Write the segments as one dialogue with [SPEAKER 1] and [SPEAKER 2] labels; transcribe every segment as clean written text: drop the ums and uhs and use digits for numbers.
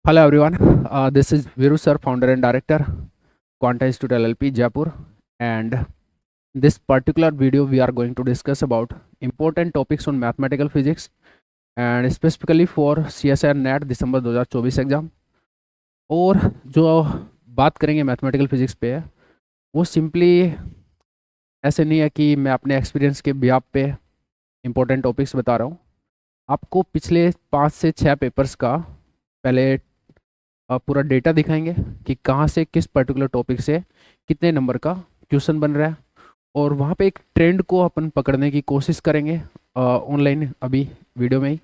[SPEAKER 1] Hello everyone, this is Viru sir, founder and director, Quanta Institute LLP, Jaipur. And this particular video we are going to discuss about important topics on mathematical physics and specifically for CSIR NET December 2024 exam. और जो बात करेंगे mathematical physics पे वो simply ऐसे नहीं है कि मैं अपने एक्सपीरियंस के बिहाफ पे इम्पोर्टेंट टॉपिक्स बता रहा हूँ। आपको पिछले 5 से 6 पेपर्स का पहले पूरा डेटा दिखाएंगे कि कहाँ से किस पर्टिकुलर टॉपिक से कितने नंबर का क्वेश्चन बन रहा है, और वहाँ पे एक ट्रेंड को अपन पकड़ने की कोशिश करेंगे ऑनलाइन अभी वीडियो में ही।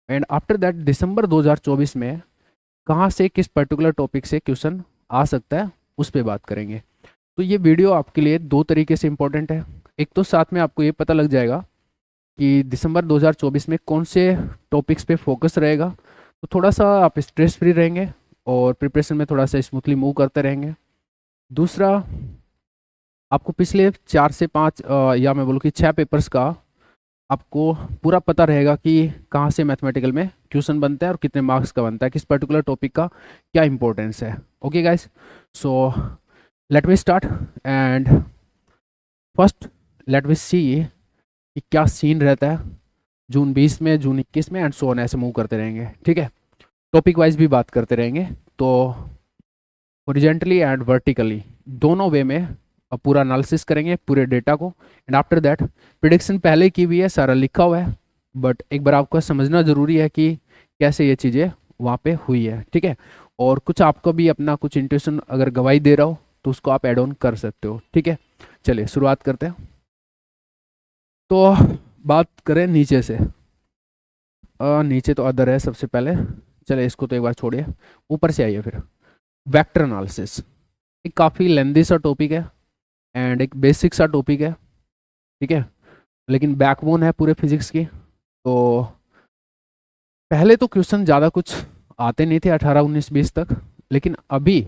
[SPEAKER 1] एंड आफ्टर दैट दिसंबर 2024 में कहाँ से किस पर्टिकुलर टॉपिक से क्वेश्चन आ सकता है उस पर बात करेंगे। तो ये वीडियो आपके लिए दो तरीके से इम्पोर्टेंट है। एक तो साथ में आपको ये पता लग जाएगा कि दिसंबर 2024 में कौन से टॉपिक्स पे फोकस रहेगा, तो थोड़ा सा आप स्ट्रेस फ्री रहेंगे और प्रिपरेशन में थोड़ा सा स्मूथली मूव करते रहेंगे। दूसरा, आपको पिछले 4 से 5 या मैं बोलूँ कि 6 पेपर्स का आपको पूरा पता रहेगा कि कहाँ से मैथमेटिकल में क्वेश्चन बनता है और कितने मार्क्स का बनता है, किस पर्टिकुलर टॉपिक का क्या इंपॉर्टेंस है। Okay guys, so let me start and first let me see कि क्या सीन रहता है जून 20 में, जून 21 में एंड सो ऑन, ऐसे मूव करते रहेंगे। ठीक है, टॉपिक वाइज भी बात करते रहेंगे, तो हॉरिजॉन्टली एंड वर्टिकली दोनों वे में पूरा एनालिसिस करेंगे पूरे डेटा को। एंड आफ्टर दैट प्रिडिक्शन पहले की भी है, सारा लिखा हुआ है, बट एक बार आपको समझना ज़रूरी है कि कैसे ये चीज़ें वहाँ पे हुई है। ठीक है, और कुछ आपको भी अपना कुछ इंट्यूशन अगर गवाही दे रहा हो तो उसको आप एड ऑन कर सकते हो। ठीक है, चलिए शुरुआत करते हैं। तो बात करें नीचे से, नीचे तो अदर है सबसे पहले, चले इसको तो एक बार छोड़िए, ऊपर से आइए फिर। वेक्टर एनालिसिस एक काफ़ी लेंदी सा टॉपिक है एंड एक बेसिक सा टॉपिक है। ठीक है, लेकिन बैकबोन है पूरे फिजिक्स की। तो पहले तो क्वेश्चन ज़्यादा कुछ आते नहीं थे 18, 19, 20 तक, लेकिन अभी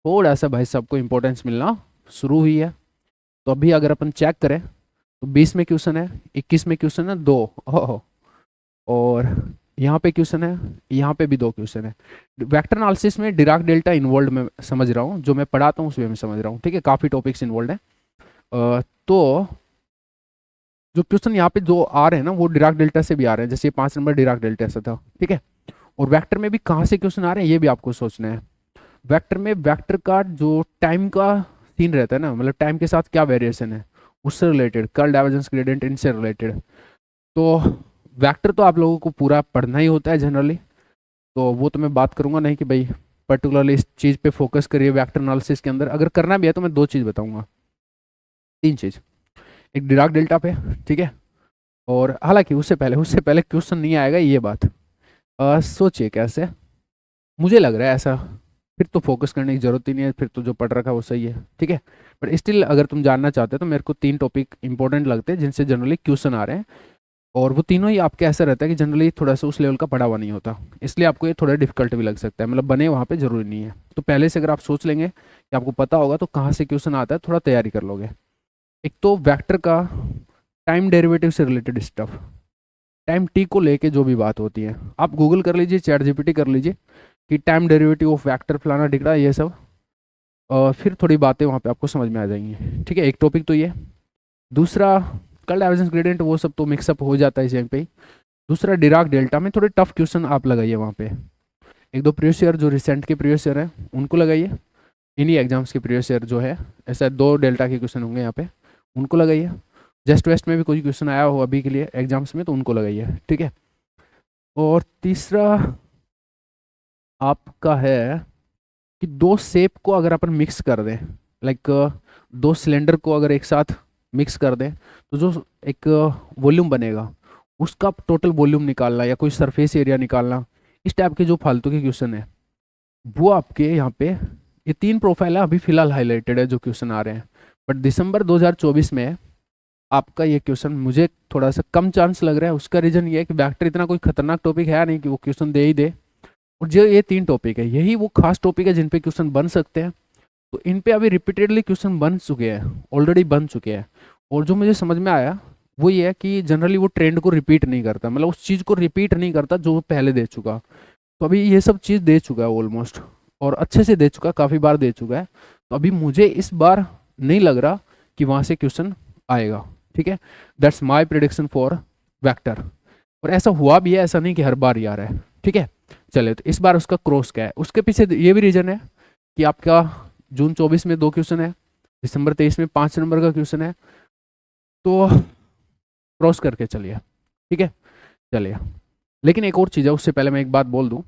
[SPEAKER 1] थोड़ा सा भाई सबको इम्पोर्टेंस मिलना शुरू हुई है। तो अभी अगर अपन चेक करें तो 20 में क्वेश्चन है, 21 में क्वेश्चन है 2, ओह, और यहाँ पे क्वेश्चन है, यहाँ पे भी 2 क्वेश्चन है। वेक्टर एनालिसिस में डिराक डेल्टा इन्वॉल्व मैं समझ रहा हूँ, जो मैं पढ़ाता हूँ उसमें मैं समझ रहा हूँ। ठीक है, काफ़ी टॉपिक्स इन्वॉल्व हैं। तो जो क्वेश्चन यहाँ पे जो आ रहे हैं ना वो डिराक डेल्टा से भी आ रहे हैं, जैसे ये 5 नंबर डिराक डेल्टा से था। ठीक है, और वेक्टर में भी कहाँ से क्वेश्चन आ रहे हैं ये भी आपको सोचना है। वेक्टर में वेक्टर का जो टाइम का सीन रहता है ना, मतलब टाइम के साथ क्या वेरिएशन है उससे रिलेटेड, कर्ल डाइवर्जेंस ग्रेडियंट इनसे रिलेटेड। तो वेक्टर तो आप लोगों को पूरा पढ़ना ही होता है जनरली, तो वो तो मैं बात करूंगा नहीं कि भाई पर्टिकुलरली इस चीज़ पे फोकस करिए वेक्टर एनालिसिस के अंदर। अगर करना भी है तो मैं 2 चीज़ बताऊंगा, 3 चीज़। एक डिराक डेल्टा पे, ठीक है, और हालांकि उससे पहले क्वेश्चन नहीं आएगा ये बात सोचिए कैसे, मुझे लग रहा है ऐसा, फिर तो फोकस करने की जरूरत ही नहीं है, फिर तो जो पढ़ रखा है वो सही है। ठीक है, बट स्टिल अगर तुम जानना चाहते हो तो मेरे को 3 टॉपिक इंपॉर्टेंट लगते हैं जिनसे जनरली क्वेश्चन आ रहे हैं, और वो तीनों ही आपके ऐसा रहता है कि जनरली थोड़ा सा उस लेवल का पढ़ा हुआ नहीं होता, इसलिए आपको ये थोड़ा डिफिकल्ट भी लग सकता है, मतलब बने वहाँ पे जरूरी नहीं है। तो पहले से अगर आप सोच लेंगे कि आपको पता होगा तो कहाँ से क्वेश्चन आता है थोड़ा तैयारी कर लोगे। एक तो वेक्टर का टाइम डेरिवेटिव से रिलेटेड स्टफ, टाइम टी को लेके जो भी बात होती है, आप गूगल कर लीजिए, चैट जीपीटी कर लीजिए कि टाइम डेरिवेटिव ऑफ वेक्टर फलाना डिगड़ा ये सब, फिर थोड़ी बातें वहाँ पे आपको समझ में आ जाएंगी। ठीक है, एक टॉपिक तो ये। दूसरा, कर्ल डाइवर्जेंस ग्रेडियंट वो सब तो मिक्सअप हो जाता है इस पे ही। दूसरा, डिराक डेल्टा में थोड़े टफ क्वेश्चन आप लगाइए वहाँ पे, 1-2 प्रीवियस ईयर जो रिसेंट के प्रीवियस ईयर है उनको लगाइए, इन्हीं एग्जाम्स के प्रीवियस ईयर जो है ऐसा 2 डेल्टा के क्वेश्चन होंगे यहाँ पे, उनको लगाइए। जस्ट वेस्ट में भी कोई क्वेश्चन आया हो अभी के लिए एग्जाम्स में तो उनको लगाइए। ठीक है, और तीसरा आपका है कि 2 शेप को अगर अपन मिक्स कर दें, लाइक 2 सिलेंडर को अगर एक साथ मिक्स कर दें तो जो एक वॉल्यूम बनेगा उसका टोटल वॉल्यूम निकालना या कोई सरफेस एरिया निकालना, इस टाइप के जो फालतू के क्वेश्चन है वो आपके यहाँ पे, ये 3 प्रोफाइल है अभी फिलहाल हाईलाइटेड है जो क्वेश्चन आ रहे हैं, बट दिसंबर 2024 में आपका ये क्वेश्चन मुझे थोड़ा सा कम चांस लग रहा है। उसका रीजन ये है कि वेक्टर इतना कोई खतरनाक टॉपिक है नहीं कि वो क्वेश्चन दे ही दे, और जो ये 3 टॉपिक है यही वो खास टॉपिक है जिन पे क्वेश्चन बन सकते हैं। तो इन पे अभी रिपीटेडली क्वेश्चन बन चुके हैं, ऑलरेडी बन चुके हैं, और जो मुझे समझ में आया वो ये है कि जनरली वो ट्रेंड को रिपीट नहीं करता, मतलब उस चीज़ को रिपीट नहीं करता जो वो पहले दे चुका। तो अभी ये सब चीज़ दे चुका है ऑलमोस्ट, और अच्छे से दे चुका है, काफ़ी बार दे चुका है। तो अभी मुझे इस बार नहीं लग रहा कि वहाँ से क्वेश्चन आएगा, ठीक है। That's my prediction for vector. और ऐसा हुआ भी है, ऐसा नहीं कि हर बार ही आ रहा है, ठीक है। चले, तो इस बार उसका क्रॉस क्या है, उसके पीछे ये भी रीजन है कि आपका जून 24 में 2 क्वेश्चन है, दिसंबर 23 में 5 नंबर का क्वेश्चन है, तो क्रॉस करके चलिए, ठीक है। चलिए, लेकिन एक और चीज़ है, उससे पहले मैं एक बात बोल दूं,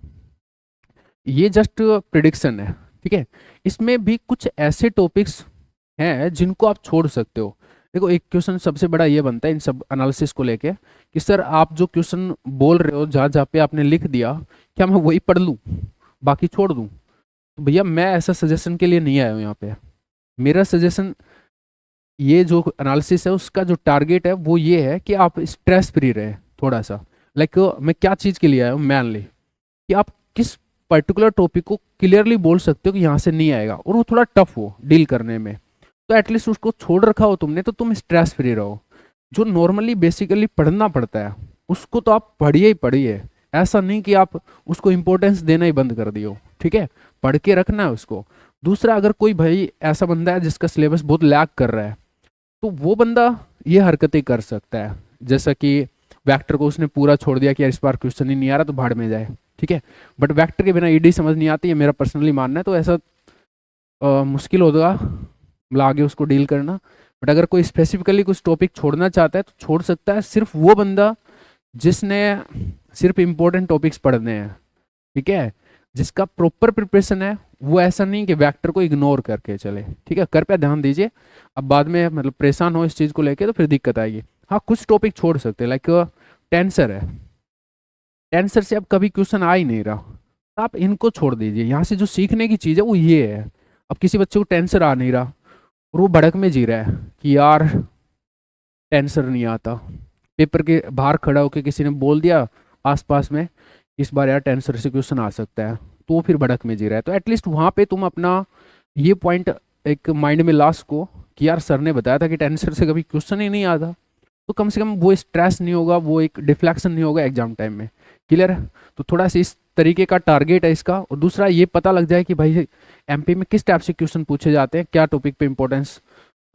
[SPEAKER 1] ये जस्ट प्रिडिक्शन है, ठीक है। इसमें भी कुछ ऐसे टॉपिक्स हैं जिनको आप छोड़ सकते हो। देखो, एक क्वेश्चन सबसे बड़ा ये बनता है इन सब एनालिसिस को लेके कि सर आप जो क्वेश्चन बोल रहे हो, जहाँ जहाँ पे आपने लिख दिया, क्या मैं वही पढ़ लूँ, बाकी छोड़ दूँ? तो भैया मैं ऐसा सजेशन के लिए नहीं आया हूँ यहाँ पे। मेरा सजेशन, ये जो एनालिसिस है उसका जो टारगेट है वो ये है कि आप स्ट्रेस फ्री रहे थोड़ा सा। लाइक मैं क्या चीज़ के लिए आया हूँ मेनली, कि आप किस पर्टिकुलर टॉपिक को क्लियरली बोल सकते हो कि यहाँ से नहीं आएगा, और वो थोड़ा टफ हो डील करने में, तो एटलीस्ट उसको छोड़ रखा हो तुमने तो तुम स्ट्रेस फ्री रहो। जो नॉर्मली बेसिकली पढ़ना पड़ता है उसको तो आप पढ़िए ही पढ़िए, ऐसा नहीं कि आप उसको इंपॉर्टेंस देना ही बंद कर दियो, ठीक है। पढ़ के रखना है उसको। दूसरा, अगर कोई भाई ऐसा बंदा है जिसका सिलेबस बहुत लैग कर रहा है, तो वो बंदा ये हरकतें कर सकता है, जैसा कि वेक्टर को उसने पूरा छोड़ दिया कि यार इस बार क्वेश्चन ही नहीं आ रहा तो भाड़ में जाए, ठीक है। बट वेक्टर के बिना ईडी समझ नहीं आती है, मेरा पर्सनली मानना है, तो ऐसा मुश्किल होगा मतलब आगे उसको डील करना। बट अगर कोई स्पेसिफिकली कुछ टॉपिक छोड़ना चाहता है तो छोड़ सकता है, सिर्फ वो बंदा जिसने सिर्फ इंपॉर्टेंट टॉपिक्स पढ़ने हैं, ठीक है, जिसका प्रॉपर प्रिपरेशन है। वो ऐसा नहीं कि वेक्टर को इग्नोर करके चले, ठीक है। कृपया ध्यान दीजिए, अब बाद में मतलब परेशान हो इस चीज़ को लेके तो फिर दिक्कत आएगी। हाँ, कुछ टॉपिक छोड़ सकते हैं, लाइक टेंसर है, टेंसर से अब कभी क्वेश्चन आ ही नहीं रहा, तो आप इनको छोड़ दीजिए। यहाँ से जो सीखने की चीज़ है वो ये है, अब किसी बच्चे को टेंसर आ नहीं रहा और वो भड़क में जी रहा है कि यार टेंसर नहीं आता, पेपर के बाहर खड़ा होकर किसी ने बोल दिया आसपास में इस बार यार टेंसर से क्वेश्चन आ सकता है, तो वो फिर भड़क में जी रहा है। तो एटलीस्ट वहाँ पे तुम अपना ये पॉइंट एक माइंड में लास्ट को कि यार सर ने बताया था कि टेंसर से कभी क्वेश्चन ही नहीं आता, तो कम से कम वो स्ट्रेस नहीं होगा, वो एक डिफ्लेक्शन नहीं होगा एग्जाम टाइम में। क्लियर है? तो थोड़ा सा इस तरीके का टारगेट है इसका। और दूसरा, ये पता लग जाए कि भाई एमपी में किस टाइप से क्वेश्चन पूछे जाते हैं, क्या टॉपिक पे इंपॉर्टेंस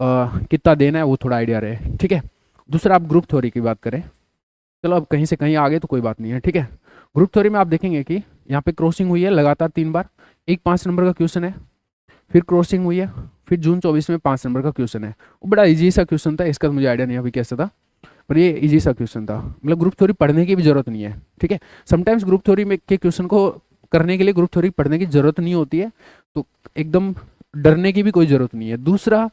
[SPEAKER 1] कितना देना है, वो थोड़ा आइडिया रहे, ठीक है। दूसरा, आप ग्रुप थ्योरी की बात करें, चलो अब कहीं से कहीं आगे तो कोई बात नहीं है, ठीक है। ग्रुप थ्योरी में आप देखेंगे कि यहाँ पे क्रॉसिंग हुई है लगातार 3 बार, एक 5 नंबर का क्वेश्चन है, फिर क्रॉसिंग हुई है, फिर जून 24 में 5 नंबर का क्वेश्चन है। वो बड़ा इजी सा क्वेश्चन था, इसका तो मुझे आइडिया नहीं अभी कैसा था, पर ये इजी सा क्वेश्चन था। मतलब ग्रुप थ्योरी पढ़ने की भी जरूरत नहीं है, ठीक है। समटाइम्स ग्रुप थ्योरी में के क्वेश्चन को करने के लिए ग्रुप थ्योरी पढ़ने की जरूरत नहीं होती है, तो एकदम डरने की भी कोई जरूरत नहीं है। दूसरा,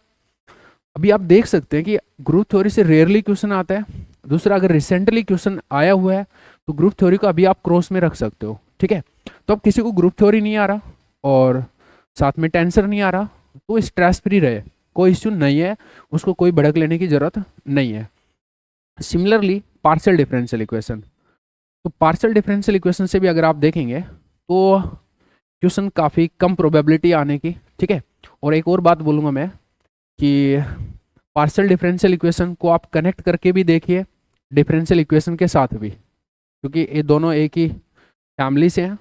[SPEAKER 1] अभी आप देख सकते हैं कि ग्रुप थ्योरी से रेयरली क्वेश्चन आता है। दूसरा, अगर रिसेंटली क्वेश्चन आया हुआ है तो ग्रुप थ्योरी को अभी आप क्रॉस में रख सकते हो, ठीक है। तो अब किसी को ग्रुप थ्योरी नहीं आ रहा और साथ में टेंसर नहीं आ रहा, तो स्ट्रेस फ्री रहे, कोई इश्यू नहीं है, उसको कोई भड़क लेने की जरूरत नहीं है। सिमिलरली पार्शियल डिफरेंशियल इक्वेशन, तो पार्शियल डिफरेंशियल इक्वेशन से भी अगर आप देखेंगे तो क्वेश्चन काफ़ी कम प्रोबेबिलिटी आने की, ठीक है। और एक और बात बोलूँगा मैं कि पार्शियल डिफरेंशियल इक्वेशन को आप कनेक्ट करके भी देखिए डिफरेंशियल इक्वेशन के साथ भी, क्योंकि ये दोनों एक ही फैमिली से हैं।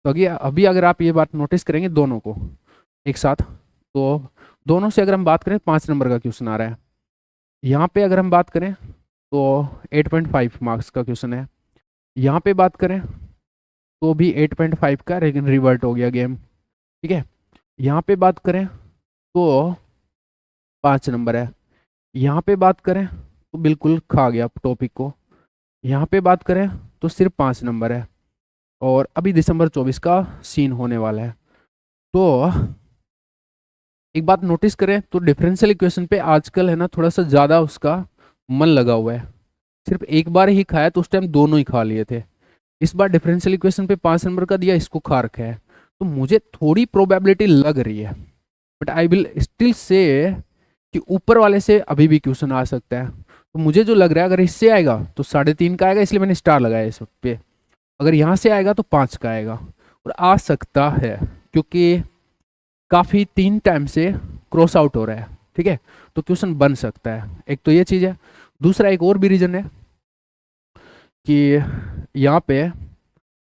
[SPEAKER 1] तो अभी अगर आप ये बात नोटिस करेंगे दोनों को एक साथ, तो दोनों से अगर हम बात करें 5 नंबर का क्वेश्चन आ रहा है, यहाँ पे अगर हम बात करें तो 8.5 मार्क्स का क्वेश्चन है, यहाँ पे बात करें तो भी 8.5 का, लेकिन रिवर्ट हो गया गेम, ठीक है। यहाँ पे बात करें तो 5 नंबर है, यहाँ पे बात करें तो बिल्कुल खा गया टॉपिक को, यहाँ पे बात करें तो सिर्फ 5 नंबर है, और अभी दिसंबर 24 का सीन होने वाला है। तो एक बात नोटिस करें तो डिफरेंशियल इक्वेशन पे आजकल है ना थोड़ा सा ज़्यादा उसका मन लगा हुआ है। सिर्फ एक बार ही खाया तो उस टाइम दोनों ही खा लिए थे, इस बार डिफरेंशियल इक्वेशन पे 5 नंबर का दिया, इसको खा रखा है। तो मुझे थोड़ी प्रोबेबिलिटी लग रही है, but I will still say कि ऊपर वाले से अभी भी क्वेश्चन आ सकता है। तो मुझे जो लग रहा है अगर इससे आएगा तो 3.5 का आएगा, इसलिए मैंने स्टार लगाया इस पे। अगर यहाँ से आएगा तो 5 का आएगा, और आ सकता है क्योंकि काफ़ी 3 टाइम से क्रॉस आउट हो रहा है, ठीक है। तो क्वेश्चन बन सकता है, एक तो ये चीज़ है। दूसरा, एक और भी रीजन है कि यहाँ पे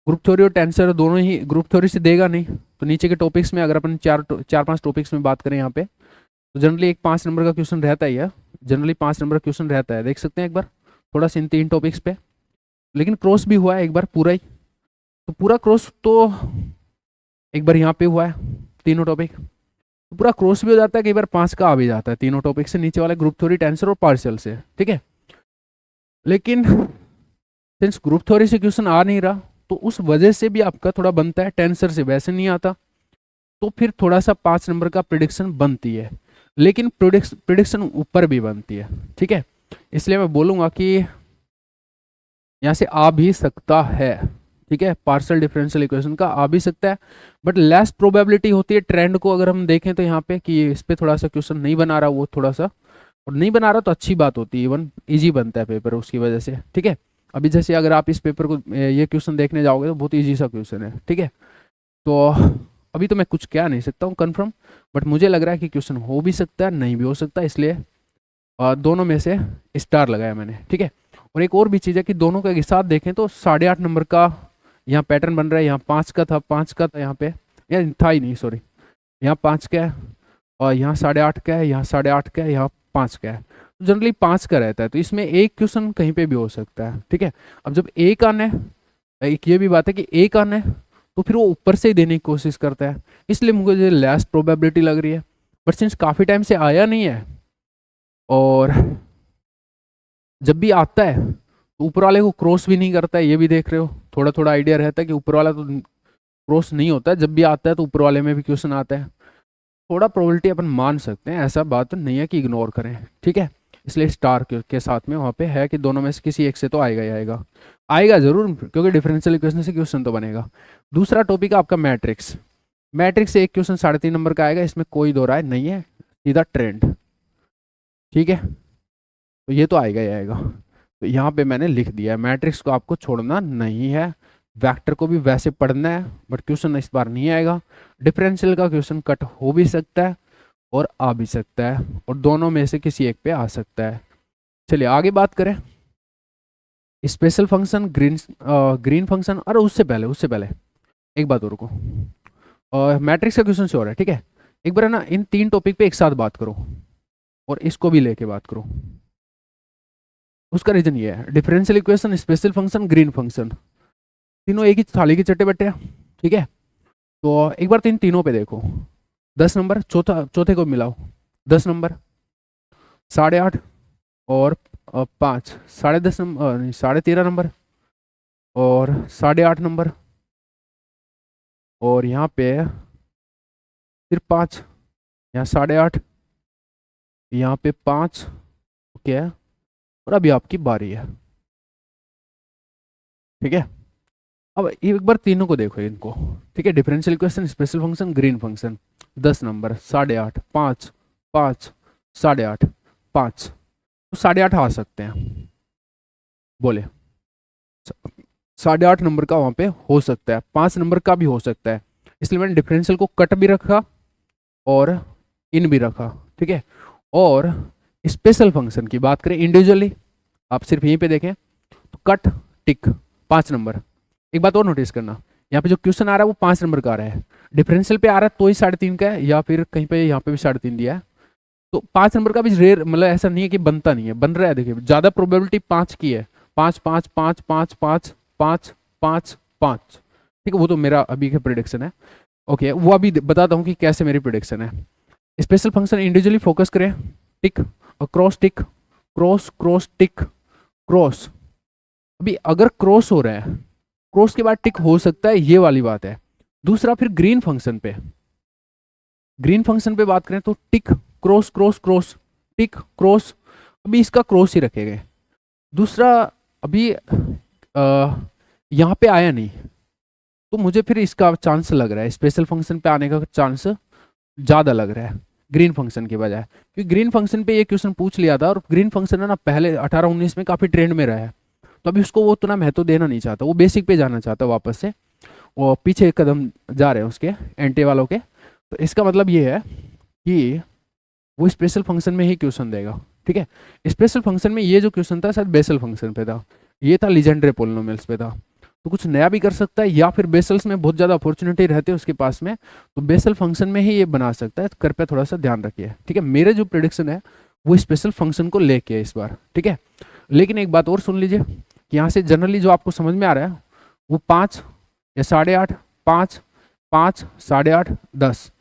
[SPEAKER 1] ग्रुप थ्योरी और टेंसर दोनों ही ग्रुप थ्योरी से देगा नहीं, तो नीचे के टॉपिक्स में अगर अपन चार पांच टॉपिक्स में बात करें यहाँ पे, तो जनरली एक 5 नंबर का क्वेश्चन रहता ही है, जनरली 5 नंबर का क्वेश्चन रहता है, देख सकते हैं एक बार थोड़ा सा इन 3 टॉपिक्स पे। लेकिन क्रॉस भी हुआ है एक बार पूरा ही, तो पूरा क्रॉस तो एक बार यहाँ पे हुआ है तीनों टॉपिक, तो पूरा क्रॉस भी हो जाता है, कई बार 5 का आ भी जाता है तीनों टॉपिक से नीचे वाले ग्रुप थ्योरी, टेंसर और पार्शियल से, ठीक है। लेकिन सिंस ग्रुप थ्योरी से क्वेश्चन आ नहीं रहा, तो उस वजह से भी आपका थोड़ा बनता है, टेंसर से वैसे नहीं आता, तो फिर थोड़ा सा 5 नंबर का प्रिडिक्शन बनती है, लेकिन प्रिडिक्शन ऊपर भी बनती है, ठीक है। इसलिए मैं बोलूंगा कि यहाँ से आ भी सकता है, ठीक है, पार्शियल डिफरेंशियल इक्वेशन का आ भी सकता है, बट लेस प्रोबेबिलिटी होती है। ट्रेंड को अगर हम देखें तो यहाँ पे कि इस पे थोड़ा सा क्वेश्चन नहीं बना रहा, वो थोड़ा सा, और नहीं बना रहा तो अच्छी बात होती है, इवन ईजी बनता है पेपर उसकी वजह से, ठीक है। अभी जैसे अगर आप इस पेपर को ये क्वेश्चन देखने जाओगे तो बहुत ईजी सा क्वेश्चन है, ठीक है। तो अभी तो मैं कुछ कह नहीं सकता हूँ कन्फर्म, बट मुझे लग रहा है कि क्वेश्चन हो भी सकता है, नहीं भी हो सकता, इसलिए दोनों में से स्टार लगाया मैंने, ठीक है। और एक और भी चीज़ है कि दोनों का एक साथ देखें तो 8.5 नंबर का यहाँ पैटर्न बन रहा है, यहाँ 5 का था, 5 का था यहाँ पे, या था ही नहीं, सॉरी, यहाँ 5 का है, और यहाँ 8.5 का है, यहाँ 8.5 का है, यहाँ 5 का है, तो जनरली 5 का रहता है, तो इसमें एक क्वेश्चन कहीं पे भी हो सकता है, ठीक है। अब जब एक आना है, एक ये भी बात है कि एक आना है, तो फिर वो ऊपर से ही देने की कोशिश करता है, इसलिए मुझे लेस प्रोबेबिलिटी लग रही है। बट सिंस काफ़ी टाइम से आया नहीं है, और जब भी आता है तो ऊपर वाले को क्रॉस भी नहीं करता है, ये भी देख रहे हो, थोड़ा थोड़ा आइडिया रहता है कि ऊपर वाला तो क्रॉस नहीं होता है, जब भी आता है तो ऊपर वाले में भी क्वेश्चन आता है, थोड़ा प्रोबेबिलिटी अपन मान सकते हैं, ऐसा बात नहीं है कि इग्नोर करें, ठीक है। इसलिए स्टार के साथ में वहाँ पे है कि दोनों में से किसी एक से तो आएगा ही आएगा, आएगा जरूर, क्योंकि डिफरेंशियल इक्वेशन से क्वेश्चन तो बनेगा। दूसरा टॉपिक है आपका मैट्रिक्स। मैट्रिक्स से एक क्वेश्चन 3.5 नंबर का आएगा, इसमें कोई दो राय नहीं है, सीधा ट्रेंड, ठीक है, तो ये तो आएगा ही आएगा। तो यहाँ पे मैंने लिख दिया है, मैट्रिक्स को आपको छोड़ना नहीं है, वेक्टर को भी वैसे पढ़ना है, बट क्वेश्चन इस बार नहीं आएगा। डिफरेंशियल का क्वेश्चन कट हो भी सकता है और आ भी सकता है, और दोनों में से किसी एक पे आ सकता है। चलिए आगे बात करें, स्पेशल फंक्शन, ग्रीन फंक्शन, और उससे पहले एक बात और को, मैट्रिक्स का क्वेश्चन श्योर है, ठीक है। एक बार है ना, इन 3 टॉपिक पे एक साथ बात करो, और इसको भी लेके बात करो। उसका रीजन ये है, differential equation, special function, green function, तीनों एक ही थाली के चट्टे बट्टे हैं, ठीक है। तो एक बार तो इन तीनों पे देखो, 10 नंबर, चौथे को मिलाओ, 10 नंबर, 8.5 और 5, 10.5 नंबर, नहीं 13.5 नंबर, और 8.5 नंबर, और यहाँ पे सिर्फ 5, यहाँ 8.5, यहाँ पे 5, ओके है, और अभी आपकी बारी है, ठीक है। अब एक बार तीनों को देखो इनको, ठीक है, differential equation, special function, green function, 10 number, 8.5, 5, 5, 8.5, 5, तो 8.5 आ सकते हैं, बोले 8.5 नंबर का वहां पे हो सकता है, 5 नंबर का भी हो सकता है, इसलिए मैंने डिफरेंशियल को कट भी रखा और इन भी रखा, ठीक है। और स्पेशल फंक्शन की बात करें इंडिविजुअली, आप सिर्फ यहीं पे देखें तो कट टिक 5 नंबर। एक बात और नोटिस करना, यहाँ पे जो क्वेश्चन आ रहा है वो 5 नंबर का आ रहा है, डिफरेंशियल पे आ रहा है तो ही 3.5 का है, या फिर कहीं पे यहाँ पे भी 3.5 दिया है, तो 5 नंबर का भी रेयर, मतलब ऐसा नहीं है कि बनता नहीं है, बन रहा है, देखिए ज्यादा प्रोबेबिलिटी 5 की है, 5 5 5 5 5 5 5 5, ठीक है, वो तो मेरा अभी का प्रिडिक्शन है, ओके। वो अभी बताता हूँ कि कैसे मेरी प्रिडिक्शन है। स्पेशल फंक्शन इंडिविजुअली फोकस करें, टिक, और क्रॉस टिक, क्रॉस क्रॉस टिक, क्रॉस, अभी अगर क्रॉस हो रहा है, क्रॉस के बाद टिक हो सकता है, ये वाली बात है। दूसरा फिर ग्रीन फंक्शन पे, ग्रीन फंक्शन पे बात करें तो टिक, क्रॉस क्रॉस क्रॉस, टिक, क्रॉस, अभी इसका क्रॉस ही रखेंगे। दूसरा अभी यहाँ पे आया नहीं, तो मुझे फिर इसका चांस लग रहा है, स्पेशल फंक्शन पे आने का चांस ज़्यादा लग रहा है ग्रीन फंक्शन के बजाय, क्योंकि ग्रीन फंक्शन पे ये क्वेश्चन पूछ लिया था, और ग्रीन फंक्शन है ना पहले 18-19 में काफ़ी ट्रेंड में रहा है, तो अभी उसको वो उतना महत्व देना नहीं चाहता, वो बेसिक पे जाना चाहता वापस से, वो पीछे एक कदम जा रहे हैं उसके एंटी वालों के। तो इसका मतलब ये है कि वो स्पेशल फंक्शन में ही क्वेश्चन देगा, ठीक है। स्पेशल फंक्शन में ये जो क्वेश्चन था शायद बेसल फंक्शन पे था, ये था लीजेंड्रे पोलिनोमियल्स पे था, तो कुछ नया भी कर सकता है, या फिर बेसल्स में बहुत ज़्यादा अपॉर्चुनिटी रहती है उसके पास में, तो बेसल फंक्शन में ही ये बना सकता है। कृपया थोड़ा सा ध्यान रखिए, ठीक है। मेरे जो प्रिडिक्शन है वो स्पेशल फंक्शन को लेके है इस बार, ठीक है। लेकिन एक बात और सुन लीजिए कि यहाँ से जनरली जो आपको समझ में आ रहा है वो 5 या 8.5, 5, 5, 8.5, 10,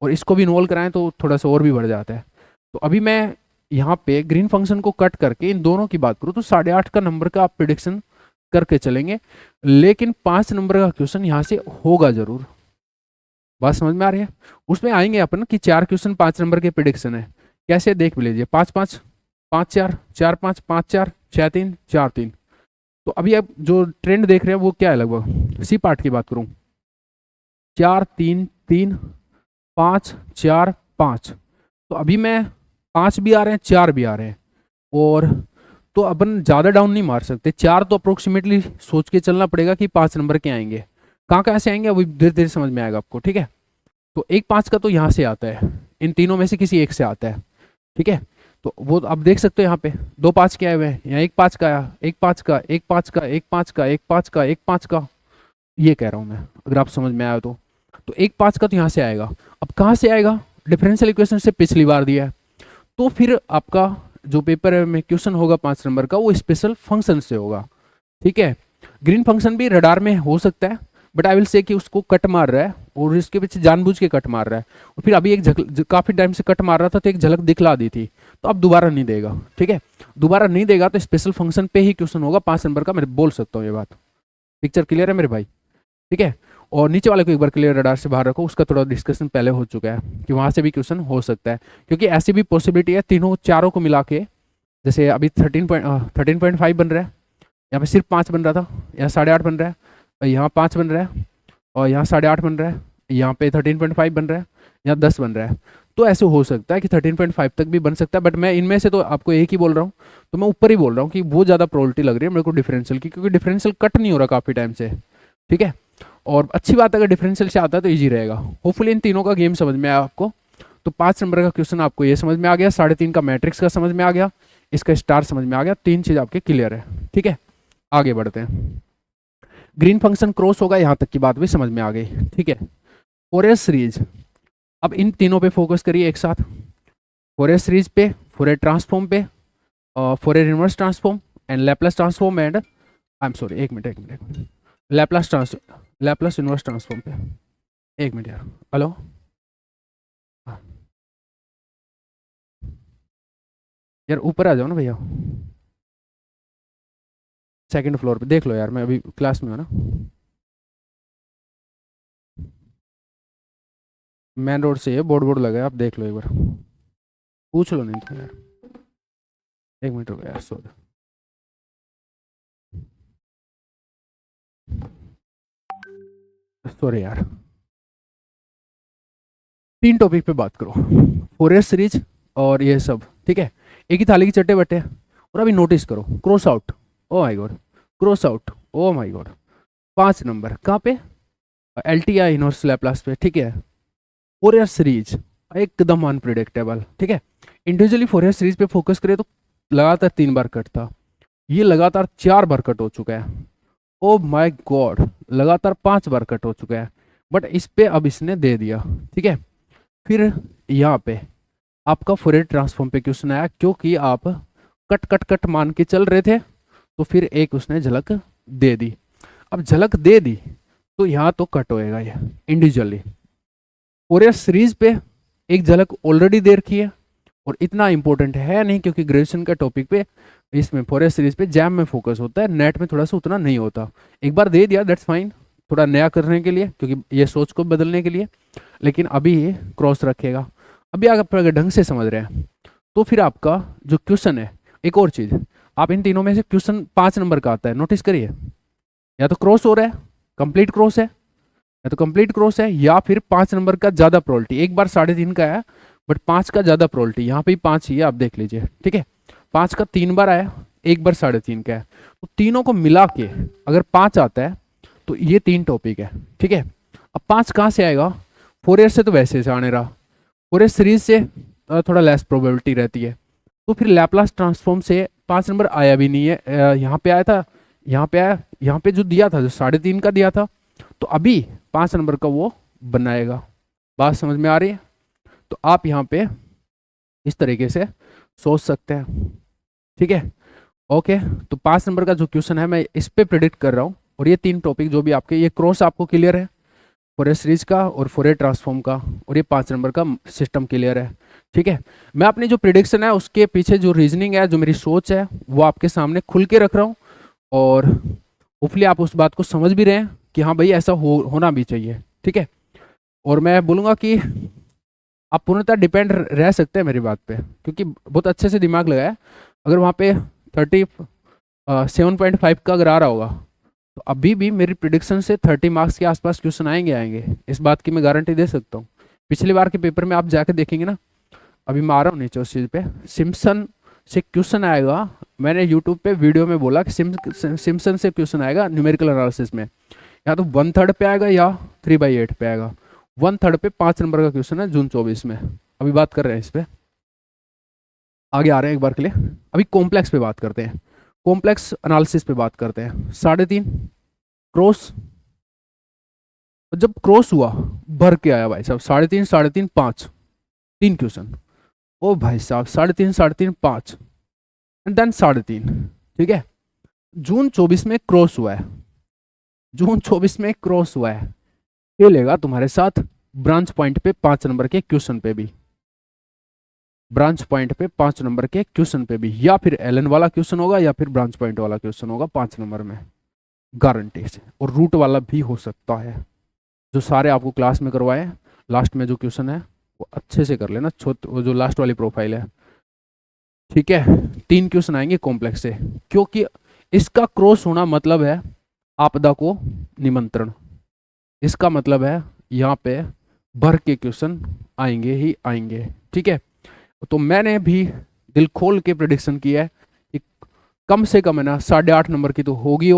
[SPEAKER 1] और इसको भी इन्वॉल्व कराएं तो थोड़ा सा और भी बढ़ जाता है। तो अभी मैं यहाँ पे ग्रीन फंक्शन को कट करके इन दोनों की बात करूँ तो 8.5 का नंबर का आप प्रिडिक्शन करके चलेंगे, लेकिन 5 नंबर का क्वेश्चन यहाँ से होगा जरूर। बात समझ में आ रही है? उसमें आएंगे अपन कि 4 क्वेश्चन 5 नंबर के प्रिडिक्शन है, कैसे देख भी लीजिए। 5, 5, 5, 4, 4, 5, 5, 4, 6, 3, 4, 3। तो अभी आप जो ट्रेंड देख रहे हैं वो क्या है, लगभग सी पार्ट की बात करूं, 4, 3, 3, 5, 4, 5। तो अभी मैं 5 भी आ रहे हैं, 4 भी आ रहे हैं, और तो अपन ज़्यादा डाउन नहीं मार सकते। 4 तो अप्रोक्सीमेटली सोच के चलना पड़ेगा कि 5 नंबर के आएंगे। कहाँ से आएंगे अभी धीरे धीरे समझ में आएगा आपको, ठीक है। तो एक 5 का तो यहाँ से आता है, इन तीनों में से किसी एक से आता है, ठीक है। तो वो आप देख सकते हो यहाँ पे 2 5 के आए हुए हैं, यहाँ 1 5 का आया, 1 5 का, 1 5 का, 1 5 का, 1 5 का, 1 5 का, ये कह रहा हूँ मैं, अगर आप समझ में आया तो 1 5 का तो यहाँ से आएगा। अब कहाँ से आएगा, डिफरेंशियल इक्वेशन से पिछली बार दिया है, तो फिर आपका जो पेपर में क्वेश्चन होगा 5 नंबर का वो स्पेशल फंक्शन से होगा, ठीक है। ग्रीन फंक्शन भी रडार में हो सकता है, बट आई विल से कि उसको कट मार रहा है और इसके पीछे जानबूझ के कट मार रहा है, और फिर अभी एक काफी टाइम से कट मार रहा था तो एक झलक दिखला दी थी, तो अब दोबारा नहीं देगा, ठीक है। दोबारा नहीं देगा तो स्पेशल फंक्शन पे ही क्वेश्चन होगा 5 नंबर का, मैं बोल सकता हूँ ये बात। पिक्चर क्लियर है मेरे भाई, ठीक है। और नीचे वाले को एक बार क्लियर रडार से बाहर रखो, उसका थोड़ा डिस्कशन पहले हो चुका है कि वहां से भी क्वेश्चन हो सकता है, क्योंकि ऐसी भी पॉसिबिलिटी है तीनों चारों को मिला के, जैसे अभी 13.5 बन रहा है, यहाँ पे सिर्फ 5 बन रहा था, यहाँ 8.5 बन रहा है, यहाँ 5 बन रहा है, और यहाँ 8.5 बन रहा है, यहाँ पे 13.5 बन रहा है, यहाँ 10 बन रहा है। तो ऐसे हो सकता है कि 13.5 तक भी बन सकता है, बट मैं इनमें से तो आपको एक ही बोल रहा हूँ, तो मैं ऊपर ही बोल रहा हूँ कि वो ज़्यादा प्रोबेबिलिटी लग रही है मेरे को डिफरेंशियल की, क्योंकि डिफरेंशियल कट नहीं हो रहा काफ़ी टाइम से, ठीक है। और अच्छी बात अगर डिफरेंशियल से आता है तो ईजी रहेगा। होपफुली इन तीनों का गेम समझ में आया आपको। तो 5 नंबर का क्वेश्चन आपको ये समझ में आ गया, 3.5 का मैट्रिक्स का समझ में आ गया, इसका स्टार समझ में आ गया, 3 चीज़ आपके क्लियर है, ठीक है। आगे बढ़ते हैं। ग्रीन फंक्शन क्रॉस होगा, यहाँ तक की बात भी समझ में आ गई, ठीक है। फोरियर सीरीज, अब इन तीनों पे फोकस करिए एक साथ, फोरियर सीरीज पे, फोरियर ट्रांसफॉर्म पे, Fourier inverse transform and Laplace transform and I am sorry, एक मिनट, लैप्लास इनवर्स ट्रांसफॉर्म पे, एक मिनट यार, हेलो, यार ऊपर आ जाओ ना भैया, सेकंड फ्लोर पे देख लो यार, मैं अभी क्लास में हूँ ना, मेन रोड से है, बोर्ड बोर्ड लगा है, आप देख लो एक बार, पूछ लो नहीं तो यार, एक मिनट हो गया यार, सॉरी यार। 3 टॉपिक पे बात करो, फोरियर सीरीज और ये सब, ठीक है। एक ही थाली की चट्टे बट्टे, और अभी नोटिस करो cross out, oh my God, cross out, oh my God, 5 number कहाँ पे, L T I inverse Laplace पे, ठीक है। फोरियर सीरीज एकदम अनप्रिडिक्टेबल, ठीक है। इंडिविजुअली फोरियर सीरीज पे फोकस करें तो लगातार 3 बार कट था, ये लगातार 4 बार कट हो चुका है, ओ माय गॉड, लगातार 5 बार कट हो चुका है, बट इस पे अब इसने दे दिया, ठीक है। फिर यहाँ पे आपका फोरियर ट्रांसफॉर्म पे क्वेश्चन आया, क्योंकि आप कट कट कट मान के चल रहे थे, तो फिर एक उसने झलक दे दी। अब झलक दे दी तो यहाँ तो कट होएगा ये इंडिविजुअली। फोरियर सीरीज पे एक झलक ऑलरेडी दे रखी है, और इतना इंपॉर्टेंट है नहीं, क्योंकि ग्रेजुएशन का टॉपिक पे इसमें फोरियर सीरीज पे जैम में फोकस होता है, नेट में थोड़ा सा उतना नहीं होता। एक बार दे दिया दैट्स फाइन, थोड़ा नया करने के लिए, क्योंकि ये सोच को बदलने के लिए, लेकिन अभी ये क्रॉस रखेगा। अभी आप अगर ढंग से समझ रहे हैं तो फिर आपका जो क्वेश्चन है, एक और चीज़, आप इन तीनों में से क्वेश्चन 5 नंबर का आता है, नोटिस करिए, या तो क्रॉस हो रहा है, कंप्लीट क्रॉस है, या तो कंप्लीट क्रॉस है, या फिर 5 नंबर का ज़्यादा प्रोबेबिलिटी, एक बार 3.5 का है बट 5 का ज़्यादा प्रोबेबिलिटी, यहाँ पे ही 5 ही है, आप देख लीजिए, ठीक है। 5 का 3 बार आया, एक बार 3.5 का है, तो तीनों को मिला के अगर 5 आता है तो ये 3 टॉपिक है, ठीक है। अब 5 कहाँ से आएगा, फोरियर से तो वैसे से आने रहा, फोरियर सीरीज से थोड़ा लेस प्रोबेबिलिटी रहती है, तो फिर लैप्लास ट्रांसफॉर्म से 5 नंबर आया भी नहीं है, यहाँ पे आया था, यहाँ पे आया, यहाँ पे जो दिया था, जो 3.5 का दिया था, तो अभी 5 नंबर का वो बनाएगा। बात समझ में आ रही है? तो आप यहाँ पे इस तरीके से सोच सकते हैं, ठीक है। ओके, तो 5 नंबर का जो क्वेश्चन है मैं इस पे प्रिडिक्ट कर रहा हूँ, और ये 3 टॉपिक जो भी आपके, ये क्रॉस आपको क्लियर है, फोरियर सीरीज का और फोरियर ट्रांसफॉर्म का, और ये 5 नंबर का सिस्टम क्लियर है, ठीक है। मैं अपनी जो प्रिडिक्शन है उसके पीछे जो रीजनिंग है, जो मेरी सोच है, वो आपके सामने खुल के रख रहा हूँ, और होपफुली आप उस बात को समझ भी रहे हैं कि हाँ भाई ऐसा होना भी चाहिए, ठीक है। और मैं बोलूँगा कि आप पूर्णतः डिपेंड रह सकते हैं मेरी बात पे, क्योंकि बहुत अच्छे से दिमाग लगाया। अगर वहाँ पे 7.5 का अगर आ रहा होगा, तो अभी भी मेरी प्रिडिक्शन से 30 मार्क्स के आसपास क्वेश्चन आएंगे, इस बात की मैं गारंटी दे सकता हूँ। पिछली बार के पेपर में आप जाके देखेंगे ना, अभी मैं आ रहा हूँ नीचे उस चीज़ पे, सिम्पसन से क्वेश्चन आएगा। मैंने यूट्यूब पे वीडियो में बोला कि सिम्पसन से क्वेश्चन आएगा न्यूमेरिकल एनालिसिस में, या तो 1/3 पे आएगा या 3/8 पे आएगा। 1/3 पे 5 नंबर का क्वेश्चन है जून 24 में। अभी बात कर रहे हैं इस पे, आगे आ रहे हैं एक बार के लिए। अभी कॉम्प्लेक्स पे बात करते हैं, कॉम्प्लेक्स एनालिसिस पे बात करते हैं। 3.5 क्रॉस, जब क्रॉस हुआ भर के आया भाई साहब, 3.5 3.5 5, 3 क्वेश्चन। ओ भाई साहब, 3.5 3.5 5 एंड देन 3.5, ठीक है। जून 24 में क्रॉस हुआ है, जून 24 में क्रॉस हुआ है, खेलेगा तुम्हारे साथ ब्रांच पॉइंट पे 5 नंबर के क्वेश्चन पे भी, ब्रांच पॉइंट पे 5 नंबर के क्वेश्चन पे भी, या फिर एलन वाला क्वेश्चन होगा या फिर ब्रांच पॉइंट वाला क्वेश्चन होगा 5 नंबर में, गारंटी से। और रूट वाला भी हो सकता है, जो सारे आपको क्लास में करवाए, लास्ट में जो क्वेश्चन है वो अच्छे से कर लेना, वो जो लास्ट वाली प्रोफाइल है, ठीक है। 3 क्वेश्चन आएंगे कॉम्प्लेक्स से, क्योंकि इसका क्रॉस होना मतलब है आपदा को निमंत्रण, इसका मतलब है यहाँ पे भर के क्वेश्चन आएंगे ही आएंगे, ठीक है। तो मैंने भी दिल खोल के प्रिडिक्शन किया है कि कम से कम है ना 8.5 नंबर की तो होगी,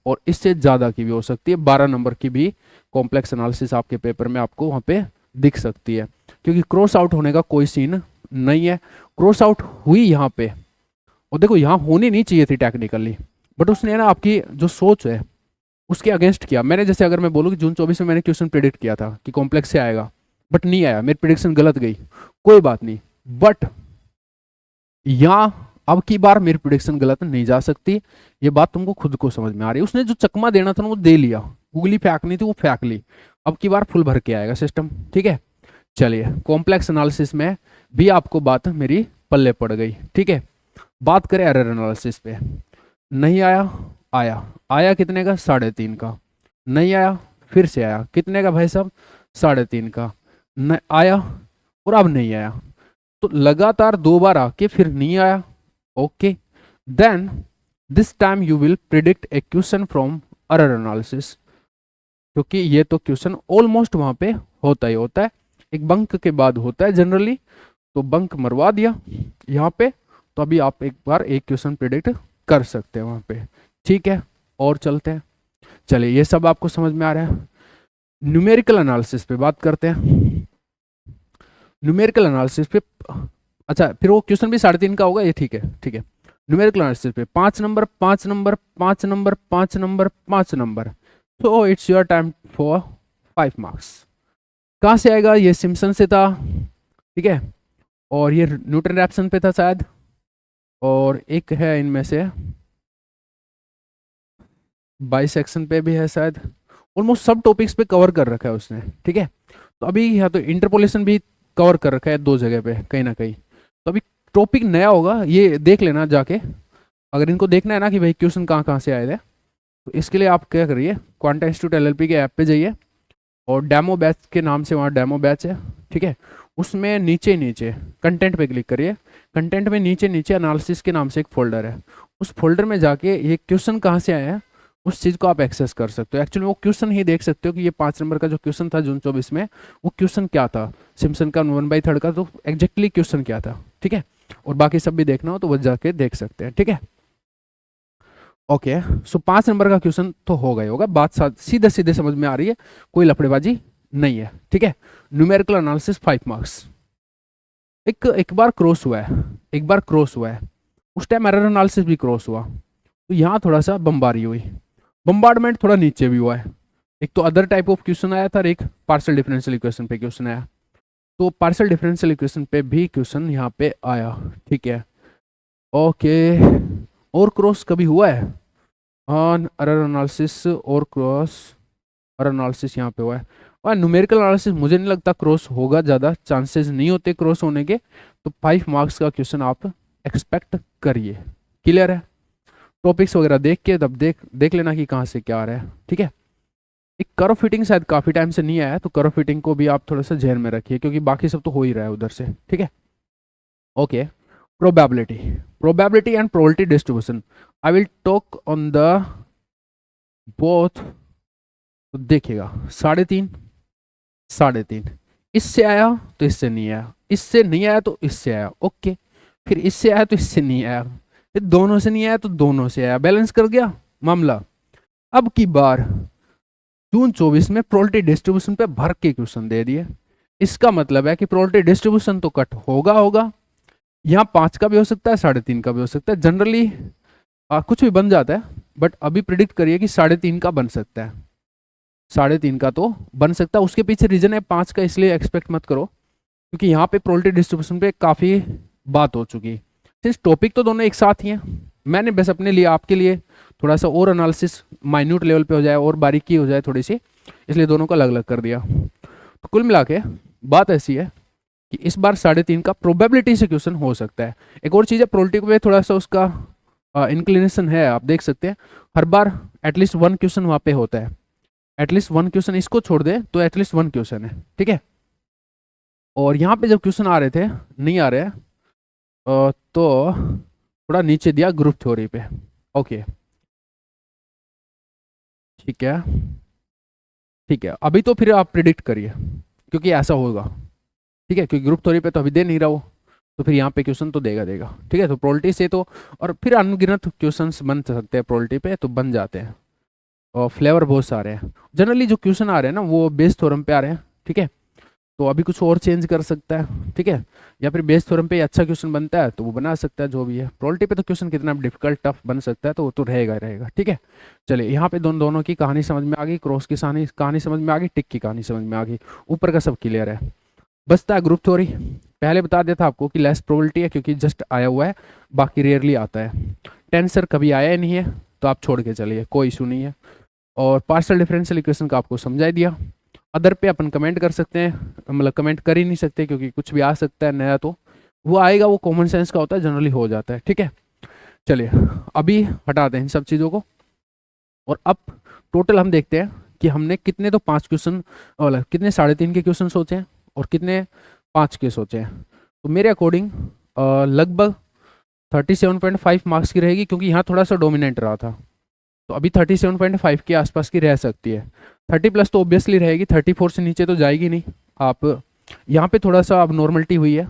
[SPEAKER 1] और इससे ज़्यादा की भी हो सकती है, 12 नंबर की भी कॉम्प्लेक्स एनालिसिस आपके पेपर में आपको वहाँ पे दिख सकती है, क्योंकि क्रॉस आउट होने का कोई सीन नहीं है। क्रॉस आउट हुई यहाँ पे, और देखो यहाँ होनी नहीं चाहिए थी टेक्निकली, बट उसने ना आपकी जो सोच है उसके अगेंस्ट किया। मैंने जैसे अगर मैं बोलूँ कि जून 24 में मैंने क्वेश्चन प्रिडिक्ट किया था कि कॉम्प्लेक्स से आएगा, बट नहीं आया, मेरी प्रिडिक्शन गलत गई, कोई बात नहीं, बट यहाँ अब की बार मेरी प्रिडिक्शन गलत नहीं जा सकती, ये बात तुमको खुद को समझ में आ रही है। उसने जो चकमा देना था ना वो दे लिया, उंगली फेंकनी थी वो फेंक ली, अब की बार फुल भर के आएगा सिस्टम, ठीक है। चलिए, कॉम्प्लेक्स एनालिसिस में भी आपको बात मेरी पल्ले पड़ गई, ठीक है। बात करें एरर एनालिसिस पे, नहीं आया, आया, आया कितने का, 3.5 का, नहीं आया, फिर से आया, कितने का भाई साहब, 3.5 का, न आया, और अब नहीं आया, तो लगातार 2 बार आके फिर नहीं आया, okay. Then this time you will predict a question from error analysis, क्योंकि ये तो क्वेश्चन ऑलमोस्ट वहां पे होता ही होता है, एक बंक के बाद होता है जनरली, तो बंक मरवा दिया यहाँ पे, तो अभी आप एक बार एक क्वेश्चन प्रिडिक्ट कर सकते हैं वहां पे, ठीक है। और चलते हैं, चलिए ये सब आपको समझ में आ रहा है। न्यूमेरिकल एनालिसिस पे बात करते हैं, न्यूमेरिकल एनालिसिस पे, अच्छा फिर वो क्वेश्चन भी 3.5 का होगा, ये ठीक है, ठीक है। न्यूमेरिकल एनालिसिस पे 5 number 5 number 5 number 5 number 5 number, तो it's your time for 5 marks. कहाँ से आएगा, ये सिम्पसन से था, ठीक है, और ये न्यूटन रैप्सन पे था शायद, और एक है इनमें से बाइसेक्शन पे भी है शायद, ऑलमोस्ट सब टॉपिक्स पे कवर कर रखा है उसने, ठीक है। तो अभी यहाँ तो इंटरपोलेशन भी कवर कर रखा है 2 जगह पे कहीं ना कहीं, तो अभी टॉपिक नया होगा, ये देख लेना जाके, अगर इनको देखना है ना कि भाई क्वेश्चन कहाँ कहाँ से आए थे, तो इसके लिए आप क्या करिए, क्वांटा इंस्टीट्यूट एलएलपी के ऐप पे जाइए, और डेमो बैच के नाम से वहाँ डेमो बैच है, ठीक है, उसमें नीचे नीचे कंटेंट पे क्लिक करिए, कंटेंट में नीचे नीचे एनालिसिस के नाम से एक फोल्डर है, उस फोल्डर में जाके ये क्वेश्चन कहाँ से आया है उस चीज़ को आप एक्सेस कर सकते हो। एक्चुअली वो क्वेश्चन ही देख सकते हो कि ये 5 नंबर का जो क्वेश्चन था जून 24 में, वो क्वेश्चन क्या था, सिम्पसन का 1/3 का, तो एग्जैक्टली क्वेश्चन क्या था, ठीक है। और बाकी सब भी देखना हो तो वो जाके देख सकते हैं, ठीक है। ओके, सो 5 नंबर का क्वेश्चन तो होगा ही होगा, बात सीधे सीधे समझ में आ रही है, कोई लफड़ेबाजी नहीं है, ठीक है। Numerical analysis 5 marks. एक बार क्रॉस हुआ है, एक बार क्रॉस हुआ है, उस टाइम एरर एनालिसिस भी क्रॉस हुआ, तो यहाँ थोड़ा सा बम्बारी हुई, बम्बार्डमेंट थोड़ा नीचे भी हुआ है। एक तो अदर टाइप ऑफ क्वेश्चन आया था और एक पार्शियल डिफरेंशियल इक्वेशन पे क्वेश्चन आया। तो पार्शियल डिफरेंशियल इक्वेशन पे भी क्वेश्चन यहाँ पे आया, ठीक है। ओके, और क्रॉस कभी हुआ है? हाँ, एरर एनालिसिस और क्रॉस, एरर एनालिसिस यहाँ पे हुआ है। और न्यूमेरिकल एनालिसिस मुझे नहीं लगता क्रॉस होगा, ज़्यादा चांसेस नहीं होते क्रॉस होने के। तो 5 मार्क्स का क्वेश्चन आप एक्सपेक्ट करिए। क्लियर है? टॉपिक्स वगैरह देख के तब देख लेना कि कहाँ से क्या आ रहा है, ठीक है। एक कर्व फिटिंग शायद काफ़ी टाइम से नहीं आया, तो कर्व फिटिंग को भी आप थोड़ा सा ध्यान में रखिए, क्योंकि बाकी सब तो हो ही रहा है उधर से, ठीक है। Okay, probability and probability distribution, I will talk on the both। तो देखिएगा 3.5 3.5, इससे आया तो इससे नहीं आया, इससे नहीं आया तो इससे आया, ओके। फिर इससे आया तो इससे नहीं आया, फिर दोनों से नहीं आया तो दोनों से आया, बैलेंस कर गया मामला। अब की बार जून 24 में प्रोबेबिलिटी डिस्ट्रीब्यूशन पे भर के क्वेश्चन दे दिए। इसका मतलब है कि प्रोबेबिलिटी डिस्ट्रीब्यूशन तो कट होगा। यहाँ 5 का भी हो सकता है, 3.5 का भी हो सकता है, जनरली कुछ भी बन जाता है, बट अभी प्रिडिक्ट करिए कि 3.5 का बन सकता है। 3.5 का तो बन सकता है। उसके पीछे रीजन है 5 का, इसलिए एक्सपेक्ट मत करो, क्योंकि यहाँ पे प्रोबेबिलिटी डिस्ट्रीब्यूशन पे काफ़ी बात हो चुकी है। सिंस टॉपिक तो दोनों एक साथ ही हैं, मैंने बस अपने लिए आपके लिए थोड़ा सा और एनालिसिस माइन्यूट लेवल पे हो जाए और बारीकी हो जाए थोड़ी सी, इसलिए दोनों को अलग अलग कर दिया। तो कुल मिला के बात ऐसी है कि इस बार 3.5 का प्रोबेबिलिटी से क्वेश्चन हो सकता है। एक और चीज़ है, प्रोबेबिलिटी में थोड़ा सा उसका इंक्लिनेशन है, आप देख सकते हैं हर बार एटलीस्ट 1 क्वेश्चन वहाँ पे होता है, एटलीस्ट 1 क्वेश्चन, इसको छोड़ दे तो एटलीस्ट 1 क्वेश्चन है, ठीक है। और यहाँ पे जब क्वेश्चन आ रहे थे, नहीं आ रहे हैं, तो थोड़ा नीचे दिया ग्रुप थ्योरी पे, ओके, ठीक है। ठीक है, अभी तो फिर आप प्रिडिक्ट करिए, क्योंकि ऐसा होगा, ठीक है, क्योंकि ग्रुप थ्योरी पे तो अभी दे नहीं रहा हो, तो फिर यहाँ पे क्वेश्चन तो देगा, ठीक है। तो प्रोबेबिलिटी से तो, और फिर अनगिनत क्वेश्चंस बन सकते हैं प्रोबेबिलिटी पे, तो बन जाते हैं, और फ्लेवर बहुत सारे हैं। जनरली जो क्वेश्चन आ रहे हैं ना वो बेस थ्योरम पे आ रहे हैं, ठीक है। तो अभी कुछ और चेंज कर सकता है, ठीक है, या फिर बेस थ्योरम पे अच्छा क्वेश्चन बनता है तो वो बना सकता है, जो भी है। प्रोबेबिलिटी पे तो क्वेश्चन कितना डिफिकल्ट टफ बन सकता है, तो वो तो रहेगा, ठीक है। चलिए, यहाँ पे दोनों की कहानी समझ में आ गई, क्रॉस की कहानी समझ में आ गई, टिक की कहानी समझ में आ गई, ऊपर का सब क्लियर है। बचता है ग्रुप थ्योरी। पहले बता दिया था आपको कि लेस प्रोबेबिलिटी है, क्योंकि जस्ट आया हुआ है, बाकी रेयरली आता है। टेंसर कभी आया ही नहीं है, तो आप छोड़ के चलिए, कोई इशू नहीं है। और पार्शियल डिफरेंशियल इक्वेशन का आपको समझा दिया। अदर पे अपन कमेंट कर सकते हैं, मतलब कमेंट कर ही नहीं सकते, क्योंकि कुछ भी आ सकता है नया, तो वो आएगा, वो कॉमन सेंस का होता है, जनरली हो जाता है, ठीक है। चलिए, अभी हटा दें इन सब चीज़ों को, और अब टोटल हम देखते हैं कि हमने कितने, तो 5 क्वेश्चन, मतलब कितने 3.5 के क्वेश्चन सोचे हैं और कितने 5 के सोचे हैं। तो मेरे अकॉर्डिंग लगभग 37.5 मार्क्स की रहेगी, क्योंकि यहाँ थोड़ा सा डोमिनेंट रहा था, तो अभी 37.5 के आसपास की रह सकती है। 30+ तो ऑब्वियसली रहेगी, 34 से नीचे तो जाएगी नहीं। आप यहाँ पे थोड़ा सा अब नॉर्मलिटी हुई है,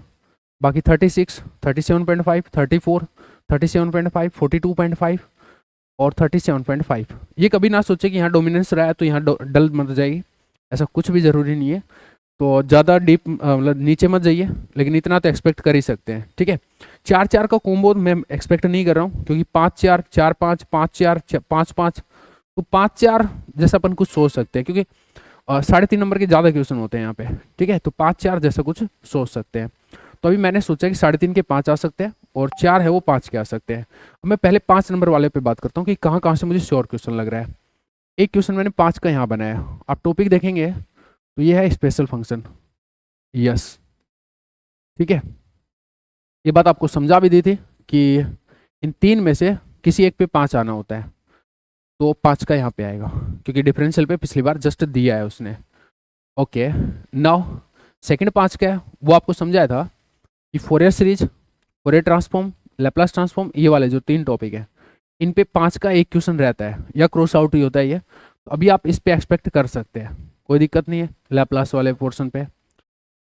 [SPEAKER 1] बाकी 36, 37.5, 34, 37.5, 42.5 और 37.5। ये कभी ना सोचे कि यहाँ डोमिनेंस रहा है तो यहाँ डल मत जाएगी, ऐसा कुछ भी ज़रूरी नहीं है। तो ज़्यादा डीप मतलब नीचे मत जाइए, लेकिन इतना तो एक्सपेक्ट कर ही सकते हैं, ठीक है। 4-4 का कॉम्बो मैं एक्सपेक्ट नहीं कर रहा हूँ, क्योंकि 5-4, 4-5, 5-4, 5-5, तो 5-4 जैसा अपन कुछ सोच सकते हैं, क्योंकि 3.5 नंबर के ज़्यादा क्वेश्चन होते हैं यहाँ पे, ठीक है। तो 5-4 जैसा कुछ सोच सकते हैं। तो अभी मैंने सोचा कि 3.5 के 5 आ सकते हैं, और 4 है वो 5 के आ सकते हैं। अब मैं पहले 5 नंबर वाले पे बात करता हूँ कि कहाँ कहाँ से मुझे श्योर क्वेश्चन लग रहा है। एक क्वेश्चन मैंने 5 का यहाँ बनाया, आप टॉपिक देखेंगे तो ये है स्पेशल फंक्शन, यस, ठीक है। ये बात आपको समझा भी दी थी कि इन 3 में से किसी एक पे 5 आना होता है, तो 5 का यहाँ पे आएगा, क्योंकि डिफरेंशियल पे पिछली बार जस्ट दिया है उसने, ओके। नाउ सेकंड 5 का है, वो आपको समझाया था कि Fourier series, Fourier transform, Laplace transform, ये वाले जो 3 टॉपिक है, इन पे 5 का एक क्वेश्चन रहता है, या क्रॉस आउट ही होता है ये। तो अभी आप इस पे एक्सपेक्ट कर सकते हैं, कोई दिक्कत नहीं है। लैप्लास वाले पोर्शन पे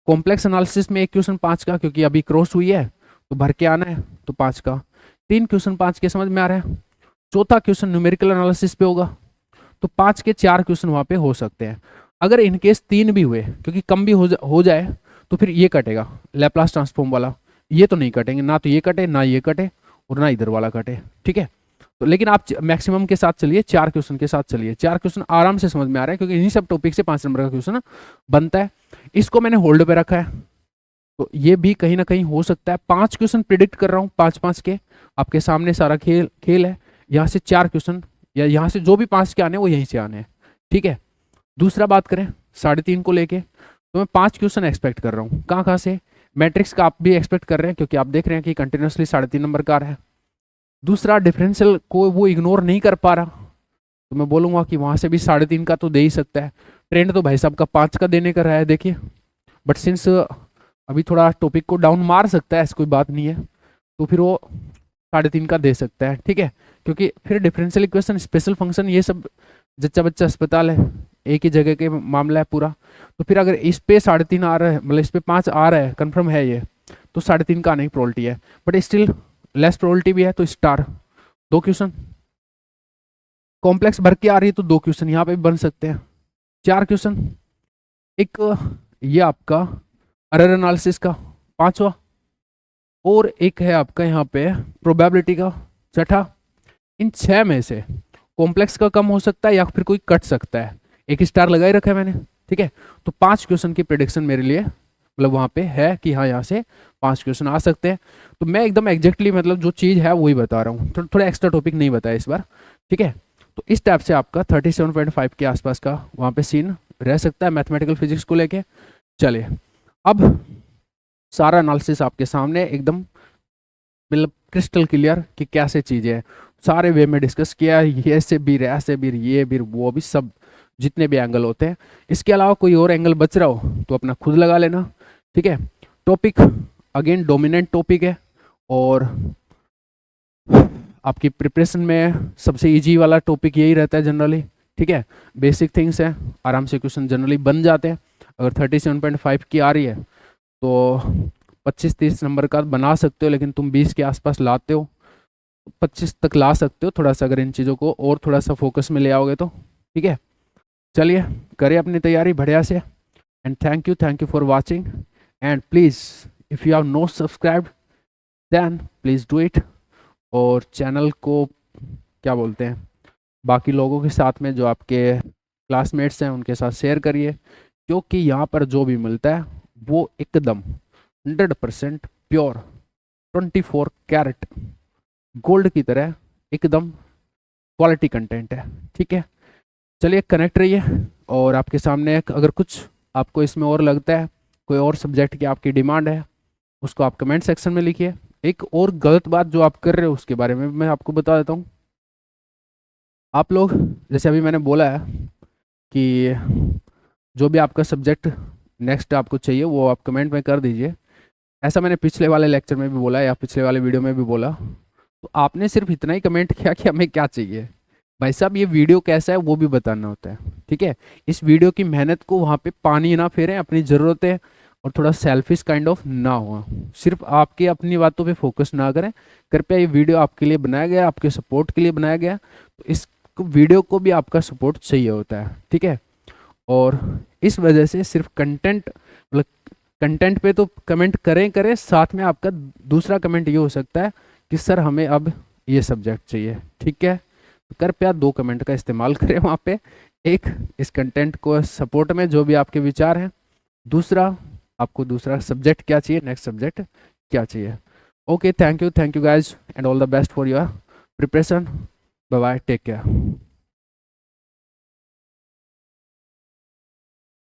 [SPEAKER 1] कॉम्प्लेक्स एनालिसिस में एक क्वेश्चन 5 का, क्योंकि अभी क्रॉस हुई है तो भर के आना है, तो 5 का 3 क्वेश्चन 5 के समझ में आ रहा है। चौथा क्वेश्चन न्यूमेरिकल एनालिसिस पे होगा, तो 5 के 4 क्वेश्चन वहाँ पे हो सकते हैं। अगर इनकेस 3 भी हुए, क्योंकि कम भी हो जाए, तो फिर ये कटेगा लैप्लास ट्रांसफॉर्म वाला, ये तो नहीं कटेंगे, ना तो ये कटे, ना ये कटे, और ना इधर वाला कटे, ठीक है। तो लेकिन आप मैक्सिमम के साथ चलिए, 4 क्वेश्चन के साथ चलिए। 4 क्वेश्चन आराम से समझ में आ रहा है, क्योंकि इन्हीं सब टॉपिक से 5 नंबर का क्वेश्चन बनता है। इसको मैंने होल्ड पे रखा है, तो ये भी कहीं ना कहीं हो सकता है। 5 क्वेश्चन प्रिडिक्ट कर रहा हूँ, 5-5 के। आपके सामने सारा खेल है। यहाँ से 4 क्वेश्चन, या यहाँ से जो भी 5 के आने हैं वो यहीं से आने हैं, ठीक है। दूसरा बात करें 3.5 को लेके, तो मैं 5 क्वेश्चन एक्सपेक्ट कर रहा हूँ। कहाँ से? मैट्रिक्स का आप भी एक्सपेक्ट कर रहे हैं, क्योंकि आप देख रहे हैं कि कंटिन्यूसली 3.5 नंबर का आ रहा है। दूसरा, डिफरेंशियल को वो इग्नोर नहीं कर पा रहा, तो मैं बोलूंगा कि वहां से भी 3.5 का तो दे ही सकता है। ट्रेंड तो भाई साहब का 5 का देने का रहा है, देखिए। बट सिंस अभी थोड़ा टॉपिक को डाउन मार सकता है, ऐसी कोई बात नहीं है, तो फिर वो 3.5 का दे सकता है, ठीक है। क्योंकि फिर डिफरेंशियल इक्वेशन, स्पेशल फंक्शन, ये सब जच्चा बच्चा अस्पताल है, एक ही जगह के मामला है पूरा। तो फिर अगर इस पे 3.5 आ रहा है, मतलब इस पे 5 आ रहा है, कंफर्म है ये, तो 3.5 का आने की प्रोबेबिलिटी है। बट स्टिल लेस प्रोबेबिलिटी भी है, तो स्टार 2 क्वेश्चन। कॉम्प्लेक्स भर के आ रही है तो 2 क्वेश्चन यहाँ पे भी बन सकते हैं। 4 क्वेश्चन। एक ये आपका एरर एनालिसिस का 5वां, और एक है आपका यहाँ पे प्रोबेबिलिटी का 6ठा। इन 6 में से कॉम्प्लेक्स का कम हो सकता है या फिर कोई कट सकता है। एक स्टार लगा ही रखा है मैंने, ठीक है। तो 5 क्वेश्चन की प्रेडिक्शन मेरे लिए, मतलब वहाँ पे है कि हाँ यहाँ से 5 क्वेश्चन आ सकते हैं। तो मैं एकदम एग्जैक्टली, मतलब जो चीज़ है वही बता रहा हूँ, थोड़ा एक्स्ट्रा टॉपिक नहीं बताया इस बार, ठीक है। तो इस टाइप से आपका 37.5 के आसपास का वहाँ पे सीन रह सकता है मैथमेटिकल फिजिक्स को लेके। चलिए, अब सारा एनालिसिस आपके सामने एकदम, मतलब क्रिस्टल क्लियर कि कैसे चीज़ें हैं, सारे वे में डिस्कस किया। ये से भी, ऐसे भी, ये भी, वो भी, सब जितने भी एंगल होते हैं। इसके अलावा कोई और एंगल बच रहा हो तो अपना खुद लगा लेना, ठीक है। टॉपिक अगेन डोमिनेंट टॉपिक है, और आपकी प्रिपरेशन में सबसे इजी वाला टॉपिक यही रहता है जनरली, ठीक है। बेसिक थिंग्स है, आराम से क्वेश्चन जनरली बन जाते हैं। अगर 37.5 की आ रही है तो 25-30 नंबर का बना सकते हो, लेकिन तुम 20 के आसपास लाते हो, 25 तक ला सकते हो, थोड़ा सा अगर इन चीज़ों को और थोड़ा सा फोकस में ले आओगे तो, ठीक है। चलिए, करें अपनी तैयारी बढ़िया से। And thank you for watching. And please, if you have not subscribed then please do it. और चैनल को क्या बोलते हैं, बाकी लोगों के साथ में, जो आपके क्लासमेट्स हैं उनके साथ शेयर करिए, क्योंकि यहाँ पर जो भी मिलता है वो एकदम 100% प्योर 24 कैरेट गोल्ड की तरह एकदम क्वालिटी कंटेंट है, ठीक है। चलिए, कनेक्ट रहिए। और आपके सामने अगर कुछ आपको इसमें और लगता है, कोई और सब्जेक्ट की आपकी डिमांड है, उसको आप कमेंट सेक्शन में लिखिए। एक और गलत बात जो आप कर रहे हो उसके बारे में मैं आपको बता देता हूँ। आप लोग, जैसे अभी मैंने बोला है कि जो भी आपका सब्जेक्ट नेक्स्ट आपको चाहिए वो आप कमेंट में कर दीजिए। ऐसा मैंने पिछले वाले लेक्चर में भी बोला या पिछले वाले वीडियो में भी बोला, तो आपने सिर्फ इतना ही कमेंट किया कि हमें क्या चाहिए। भाई साहब, ये वीडियो कैसा है वो भी बताना होता है, ठीक है। इस वीडियो की मेहनत को वहाँ पे पानी ना फेरें, अपनी ज़रूरतें और थोड़ा सेल्फिश काइंड ऑफ ना हो, सिर्फ आपके अपनी बातों पे फोकस ना करें। कृपया, ये वीडियो आपके लिए बनाया गया, आपके सपोर्ट के लिए बनाया गया, तो इस वीडियो को भी आपका सपोर्ट चाहिए होता है, ठीक है। और इस वजह से सिर्फ कंटेंट, मतलब कंटेंट पे तो कमेंट करें, साथ में आपका दूसरा कमेंट ये हो सकता है कि सर हमें अब ये सब्जेक्ट चाहिए, ठीक है। तो कृपया 2 कमेंट का इस्तेमाल करें वहाँ पे। एक, इस कंटेंट को सपोर्ट में जो भी आपके विचार हैं। दूसरा, आपको दूसरा सब्जेक्ट क्या चाहिए, नेक्स्ट सब्जेक्ट क्या चाहिए। Okay, thank you guys, and all the best for your preparation. Bye bye, take care.